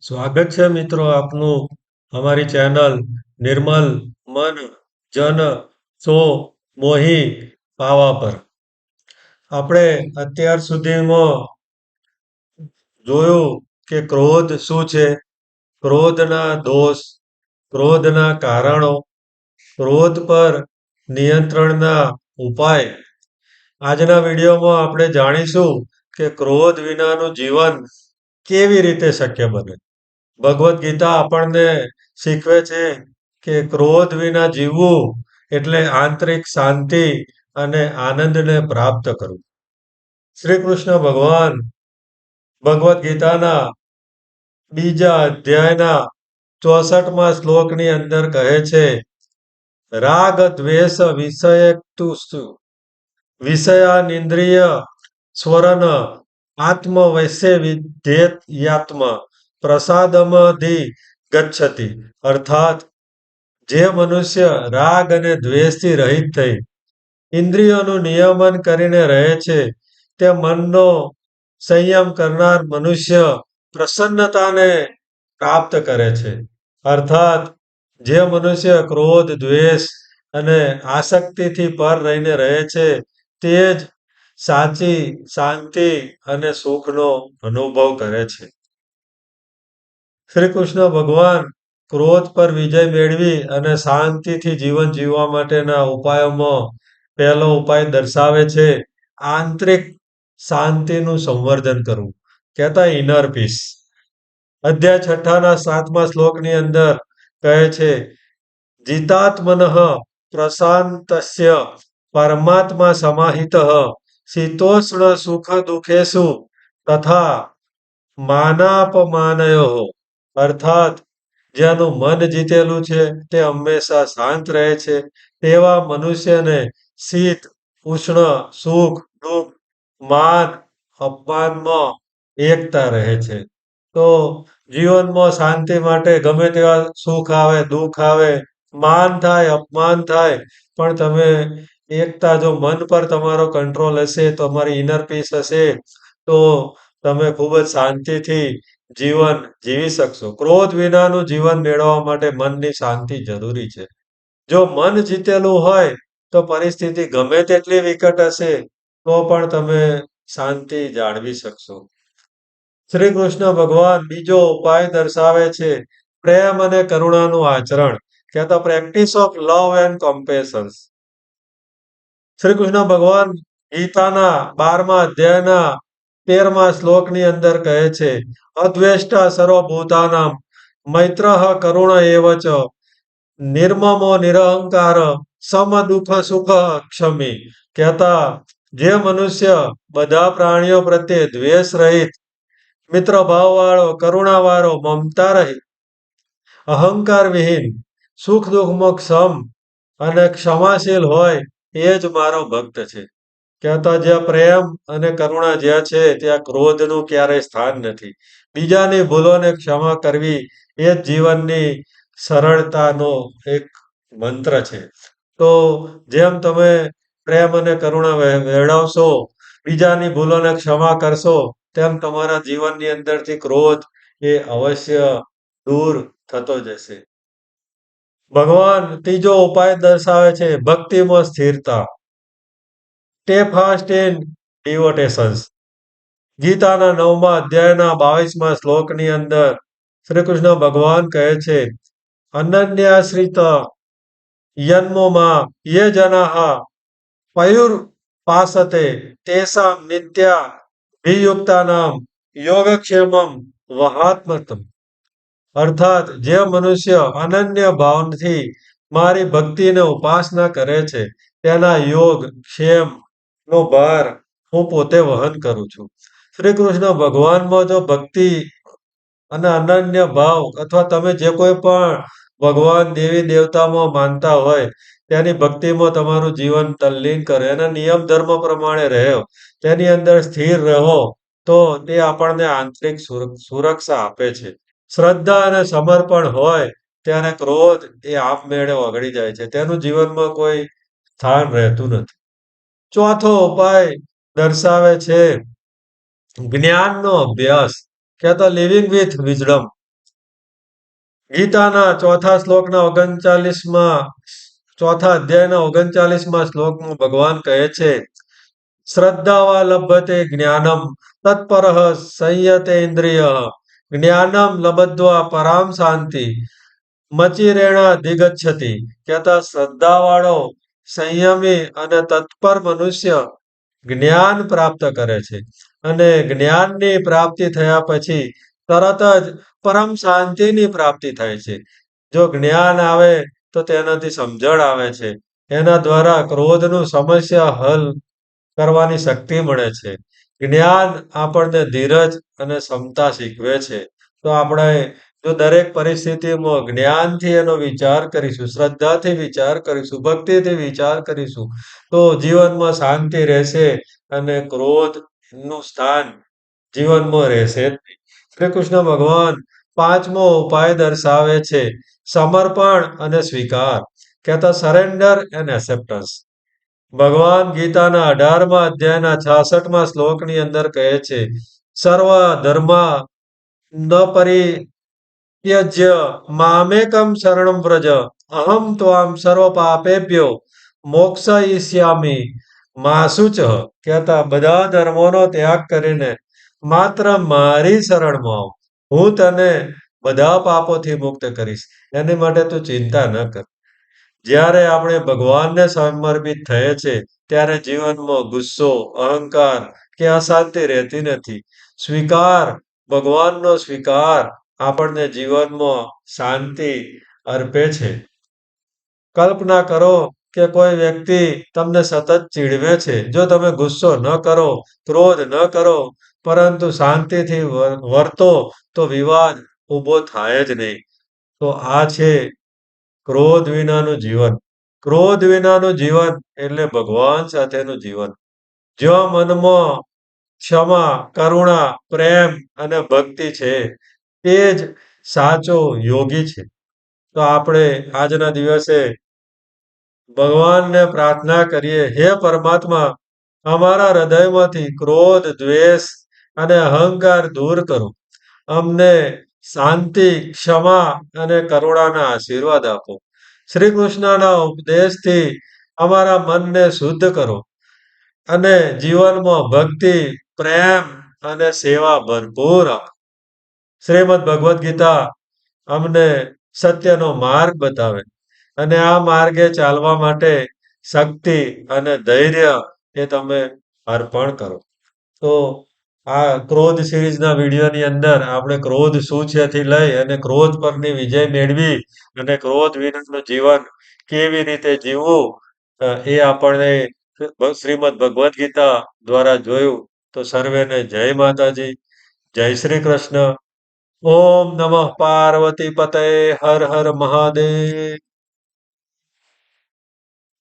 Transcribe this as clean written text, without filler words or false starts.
સ્વાગત છે મિત્રો આપનું અમારી ચેનલ નિર્મલ મન જન સો મોહી પાવા પર. આપણે અત્યાર સુધીમાં જોયું કે ક્રોધ શું છે, ક્રોધના દોષ, ક્રોધના કારણો, ક્રોધ પર નિયંત્રણના ઉપાય. આજના વિડીયોમાં આપણે જાણીશું કે ક્રોધ વિનાનું જીવન કેવી રીતે શક્ય બને. ભગવદ્ ગીતા આપણને શીખવે છે કે ક્રોધ વિના જીવવું એટલે આંતરિક શાંતિ અને આનંદને પ્રાપ્ત કરવું. શ્રી કૃષ્ણ ભગવાન ભગવદ્ ગીતાના બીજા અધ્યાયના 64મા શ્લોકની અંદર કહે છે, રાગ દ્વેષ વિષયતુસ્તુ વિષયાનિંદ્રિય સ્વરન આત્મવૈશ્ય વિધેયાત્મ પ્રસાદમધિ ગચ્છતિ. અર્થાત જે મનુષ્ય રાગ અને દ્વેષથી રહિત થઈ ઇન્દ્રિયોનું નિયમન કરીને રહે છે, તે મનનો સંયમ કરનાર મનુષ્ય પ્રસન્નતાને પ્રાપ્ત કરે છે. અર્થાત જે મનુષ્ય ક્રોધ, દ્વેષ અને આસક્તિથી પર રહીને રહે છે, તે જ સાચી શાંતિ અને સુખનો અનુભવ કરે છે. શ્રી કૃષ્ણ ભગવાન ક્રોધ પર વિજય મેળવી અને શાંતિથી જીવન જીવવા માટેના ઉપાયોમાં પહેલો ઉપાય દર્શાવે છે, આંતરિક શાંતિનું સંવર્ધન કરવું. કહેતા ઇનર પીસ. અધ્યાય 6ના 7મા શ્લોકની અંદર કહે છે, જીતાત્મનઃ પ્રશાંતસ્ય પરમાત્મા સમાહિતઃ શીતોષ્ણ સુખ દુઃખેષુ તથા માનાપમાનયોઃ. અર્થાત જેનું મન જીતેલું છે તે હંમેશા શાંત રહે છે, તેવા મનુષ્યને શીત, ઉષ્ણ, સુખ, દુઃખ, માન, અપમાનમાં એકતા રહે છે. તો જીવનમાં શાંતિ માટે ગમે તેવા સુખ આવે, દુઃખ આવે, માન થાય, અપમાન થાય, પણ તમે એકતા, જો મન પર તમારો કંટ્રોલ હશે, તમારી ઇનર પીસ હશે, તો તમે ખૂબ જ શાંતિથી જીવન જીવી શકશો. ક્રોધ વિનાનું જીવન મેળવવા માટે મનની શાંતિ જરૂરી છે. જો મન જીતેલું હોય તો પરિસ્થિતિ ગમે તેટલી વિકટ હશે, તો પણ તમે શાંતિ જાળવી શકશો. શ્રી કૃષ્ણ ભગવાન બીજો ઉપાય દર્શાવે છે, પ્રેમ અને કરુણાનું આચરણ. કહેતા practice of love and compassion. Shri Krishna ભગવાન ગીતાના 12મા અધ્યાયના 13મા શ્લોકની અંદર કહે છે, અદ્વેષ્ટા સર્વભૂતાનામ મૈત્રઃ કરુણ એવ ચ નિર્મમો નિરહંકાર સમ દુઃખ સુખ ક્ષમી. કહેતા જે મનુષ્ય બધા પ્રાણીઓ પ્રત્યે દ્વેષ રહિત, મિત્ર ભાવવાળો, કરુણાવાળો, મમતા રહિત, અહંકાર વિહીન, સુખ દુઃખમાં ક્ષમ અને ક્ષમાશીલ હોય, એ જ મારો ભક્ત છે. કહેતા જ્યાં પ્રેમ અને કરુણા જ્યાં છે, ત્યાં ક્રોધનું ક્યારેય સ્થાન નથી. બીજાની ભૂલોને ક્ષમા કરવી એ જ જીવનની સરળતાનો એક મંત્ર છે. તો જેમ તમે પ્રેમ અને કરુણા વેડાવશો, બીજાની ભૂલોને ક્ષમા કરશો, તેમ તમારા જીવનની અંદરથી ક્રોધ એ અવશ્ય દૂર થતો જશે. ભગવાન ત્રીજો ઉપાય દર્શાવે છે, ભક્તિમાં સ્થિરતા. Steadfast in devotions. ગીતાના 9મા અધ્યાયના 22મા શ્લોકની અંદર શ્રી કૃષ્ણ ભગવાન કહે છે, અનન્યાશ્રિત યન્મોમાં યે જનાઃ પયુર્પાસતે તેષાં નિત્યા વિયુક્તાનામ યોગક્ષેમમ વહાત્મતમ. અર્થાત જે મનુષ્ય અનન્ય ભાવથી મારી ભક્તિને ઉપાસના કરે છે, તેના યોગ ક્ષેમનો ભાર હું પોતે વહન કરું છું. શ્રી કૃષ્ણ ભગવાનમાં જો ભક્તિ અને અનન્ય ભાવ, અથવા તમે જે કોઈ પણ ભગવાન દેવી દેવતામાં માનતા હોય, તેની ભક્તિમાં તમારું જીવન તલ્લીન કરે, એના નિયમ ધર્મ પ્રમાણે રહો, તેની અંદર સ્થિર રહો, તો તે આપણને આંતરિક સુરક્ષા આપે છે. શ્રદ્ધા અને સમર્પણ હોય ત્યારે ક્રોધ એ આપમેળે ઓગળી જાય છે, તેનું જીવનમાં કોઈ સ્થાન રહેતું નથી. ચોથો ઉપાય દર્શાવે છે જ્ઞાનનો અભ્યાસ. કહેતા લિવિંગ વિથ વિઝડમ. ગીતાના ચોથા શ્લોકના 39માં ચોથા અધ્યાયના 39માં શ્લોકમાં ભગવાન કહે છે, શ્રદ્ધાવા લભ્યતે જ્ઞાનમ તત્પરઃ સંયતેન્દ્રિય જ્ઞાનમ લબ્ધ્વા પરામ શાંતિ મચિરેણા દિગચ્છતિ. કહેતા શ્રદ્ધાવાળો સંયમી અને તત્પર મનુષ્ય જ્ઞાન પ્રાપ્ત કરે છે અને જ્ઞાનની પ્રાપ્તિ થયા પછી તરત જ પરમ શાંતિની પ્રાપ્તિ થાય છે. જો જ્ઞાન આવે તો તેનાથી સમજણ આવે છે. એના દ્વારા ક્રોધનું સમસ્યા હલ કરવાની શક્તિ મળે છે. જ્ઞાન આપણને ધીરજ અને ક્ષમતા શીખવે છે. તો આપણે જો દરેક પરિસ્થિતિમાં જ્ઞાનથી એનો વિચાર કરીશું, શ્રદ્ધાથી વિચાર કરીશું, ભક્તિથી વિચાર કરીશું, તો જીવનમાં શાંતિ રહેશે અને ક્રોધનું સ્થાન જીવનમાં રહેશે જ નહીં. શ્રી કૃષ્ણ ભગવાન 5મો ઉપાય દર્શાવે છે, સમર્પણ અને સ્વીકાર. કહેતા સરેન્ડર એન્ડ એક્સેપ્ટન્સ. ભગવાન ગીતાના 18મા અધ્યાયના 66મા શ્લોકની અંદર કહે છે, સર્વ ધર્મા ન પરિત્યજ્ય મામેકમ શરણમ વ્રજ અહમ ત્વામ સર્વ પાપેભ્યો મોક્ષયિષ્યામિ મા શુચઃ. કહેતા બધા ધર્મોનો ત્યાગ કરીને માત્ર મારી શરણમાં આવ. હું તને બધા પાપોથી મુક્ત કરીશ. એની માટે તું ચિંતા ન કર. જ્યારે આપણે ભગવાનને સમર્પિત થઈએ છીએ, ત્યારે જીવનમાં ગુસ્સો, અહંકાર કે અશાંતિ રહેતી નથી. સ્વીકાર, ભગવાનનો સ્વીકાર આપણને જીવનમાં શાંતિ અર્પે છે. કલ્પના કરો કે કોઈ વ્યક્તિ તમને સતત ચીડવે છે. જો તમે ગુસ્સો ન કરો, ક્રોધ ન કરો, પરંતુ શાંતિથી વર્તો, તો વિવાદ ઊભો થાય જ નહીં. તો આ છે ક્રોધ વિનાનું જીવન. ક્રોધ વિનાનું જીવન એટલે ભગવાન સાથેનું જીવન. જ્યાં મનમાં ક્ષમા, કરુણા, પ્રેમ અને ભક્તિ છે, તે જ સાચો યોગી છે. તો આપણે આજના દિવસે ભગવાનને પ્રાર્થના કરીએ, હે પરમાત્મા, અમારા હૃદયમાંથી ક્રોધ, દ્વેષ અને અહંકાર દૂર કરો. અમને શાંતિ, ક્ષમા અને કરુણાના આશીર્વાદ આપો. શ્રી કૃષ્ણના ઉપદેશથી અમારા મનને શુદ્ધ કરો અને જીવનમાં ભક્તિ, પ્રેમ અને સેવા ભરપૂર આપો. શ્રીમદ ભગવદ્ ગીતા અમને સત્યનો માર્ગ બતાવે અને આ માર્ગે ચાલવા માટે શક્તિ અને ધૈર્ય એ તમે અર્પણ કરો. તો આ ક્રોધ સિરીઝના વિડીયોની અંદર આપણે ક્રોધ શું છે થી લઈ અને ક્રોધ પરની વિજય મેળવી અને ક્રોધ વિનાનું જીવન કેવી રીતે જીવવું, એ આપણને શ્રીમદ ભગવદ્ ગીતા દ્વારા જોયું. તો સર્વેને જય માતાજી, જય શ્રી કૃષ્ણ. ઓમ નમઃ પાર્વતી પતये હર હર મહાદેવ.